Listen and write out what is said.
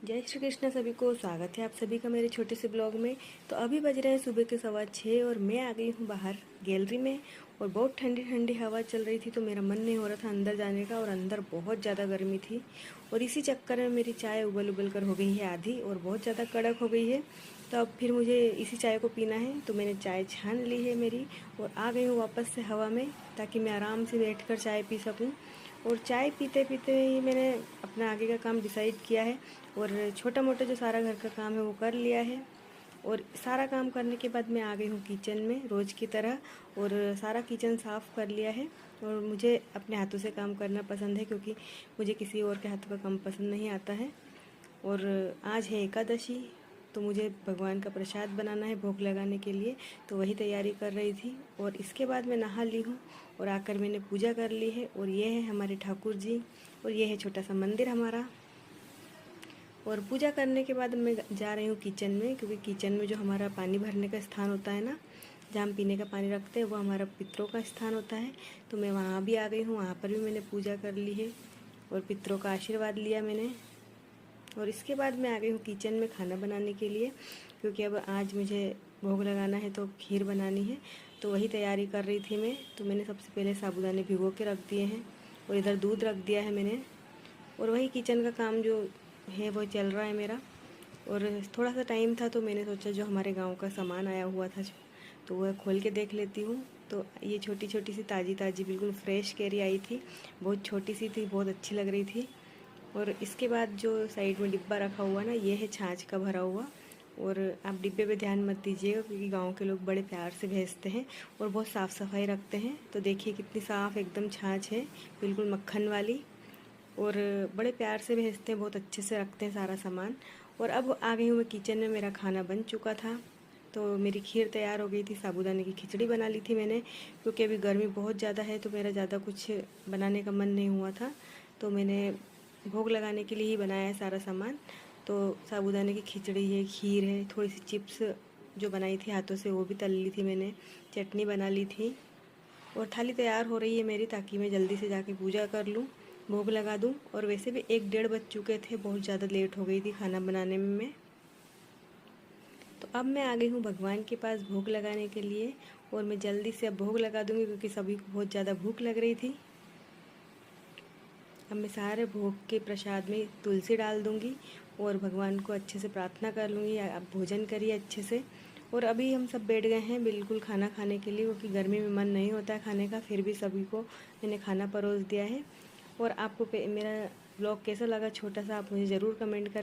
जय श्री कृष्ण सभी को। स्वागत है आप सभी का मेरे छोटे से ब्लॉग में। तो अभी बज रहे हैं सुबह के 6:15 और मैं आ गई हूँ बाहर गैलरी में। और बहुत ठंडी ठंडी हवा चल रही थी तो मेरा मन नहीं हो रहा था अंदर जाने का, और अंदर बहुत ज़्यादा गर्मी थी। और इसी चक्कर में मेरी चाय उबल उबल कर हो गई है आधी और बहुत ज़्यादा कड़क हो गई है। तो अब फिर मुझे इसी चाय को पीना है, तो मैंने चाय छान ली है मेरी और आ गई हूँ वापस से हवा में, ताकि मैं आराम से बैठ कर चाय पी सकूँ। और चाय पीते पीते ही मैंने अपना आगे का काम डिसाइड किया है, और छोटा मोटा जो सारा घर का काम है वो कर लिया है। और सारा काम करने के बाद मैं आ गई हूँ किचन में रोज़ की तरह, और सारा किचन साफ़ कर लिया है। और मुझे अपने हाथों से काम करना पसंद है, क्योंकि मुझे किसी और के हाथों का काम पसंद नहीं आता है। और आज है एकादशी, तो मुझे भगवान का प्रसाद बनाना है भोग लगाने के लिए, तो वही तैयारी कर रही थी। और इसके बाद मैं नहा ली हूँ और आकर मैंने पूजा कर ली है। और ये है हमारे ठाकुर जी, और ये है छोटा सा मंदिर हमारा। और पूजा करने के बाद मैं जा रही हूँ किचन में, क्योंकि किचन में जो हमारा पानी भरने का स्थान होता है ना, जहाँ हम पीने का पानी रखते हैं, वो हमारा पितरों का स्थान होता है। तो मैं वहाँ भी आ गई हूँ, वहाँ पर भी मैंने पूजा कर ली है और पितरों का आशीर्वाद लिया मैंने। और इसके बाद मैं आ गई हूँ किचन में खाना बनाने के लिए, क्योंकि अब आज मुझे भोग लगाना है तो खीर बनानी है, तो वही तैयारी कर रही थी मैं। तो मैंने सबसे पहले साबूदाने भिगो के रख दिए हैं और इधर दूध रख दिया है मैंने। और वही किचन का काम जो है वो चल रहा है मेरा। और थोड़ा सा टाइम था तो मैंने सोचा जो हमारे गांव का सामान आया हुआ था तो वह खोल के देख लेती हूँ। तो ये छोटी छोटी सी ताज़ी ताज़ी बिल्कुल फ्रेश कैरी आई थी, बहुत छोटी सी थी, बहुत अच्छी लग रही थी। और इसके बाद जो साइड में डिब्बा रखा हुआ ना, ये है छाछ का भरा हुआ। और आप डिब्बे पे ध्यान मत दीजिएगा, क्योंकि गांव के लोग बड़े प्यार से भेजते हैं और बहुत साफ़ सफाई रखते हैं। तो देखिए कितनी साफ़ एकदम छाछ है, बिल्कुल मक्खन वाली। और बड़े प्यार से भेजते हैं, बहुत अच्छे से रखते हैं सारा सामान। और अब आ गई हूँ मैं किचन में, मेरा खाना बन चुका था। तो मेरी खीर तैयार हो गई थी, साबूदाने की खिचड़ी बना ली थी मैंने, क्योंकि अभी गर्मी बहुत ज़्यादा है तो मेरा ज़्यादा कुछ बनाने का मन नहीं हुआ था। तो मैंने भोग लगाने के लिए ही बनाया है सारा सामान। तो साबूदाने की खिचड़ी है, खीर है, थोड़ी सी चिप्स जो बनाई थी हाथों से वो भी तल ली थी मैंने, चटनी बना ली थी। और थाली तैयार हो रही है मेरी, ताकि मैं जल्दी से जाके पूजा कर लूँ, भोग लगा दूँ। और वैसे भी 1 डेढ़ बज चुके थे, बहुत ज़्यादा लेट हो गई थी खाना बनाने में मैं। तो अब मैं आ गई हूँ भगवान के पास भोग लगाने के लिए, और मैं जल्दी से अब भोग लगा दूँगी, क्योंकि सभी को बहुत ज़्यादा भूख लग रही थी। अब मैं सारे भोग के प्रसाद में तुलसी डाल दूँगी और भगवान को अच्छे से प्रार्थना कर लूँगी, आप भोजन करिए अच्छे से। और अभी हम सब बैठ गए हैं बिल्कुल खाना खाने के लिए, क्योंकि गर्मी में मन नहीं होता है खाने का, फिर भी सभी को मैंने खाना परोस दिया है। और आपको मेरा ब्लॉग कैसा लगा छोटा सा, आप मुझे ज़रूर कमेंट कर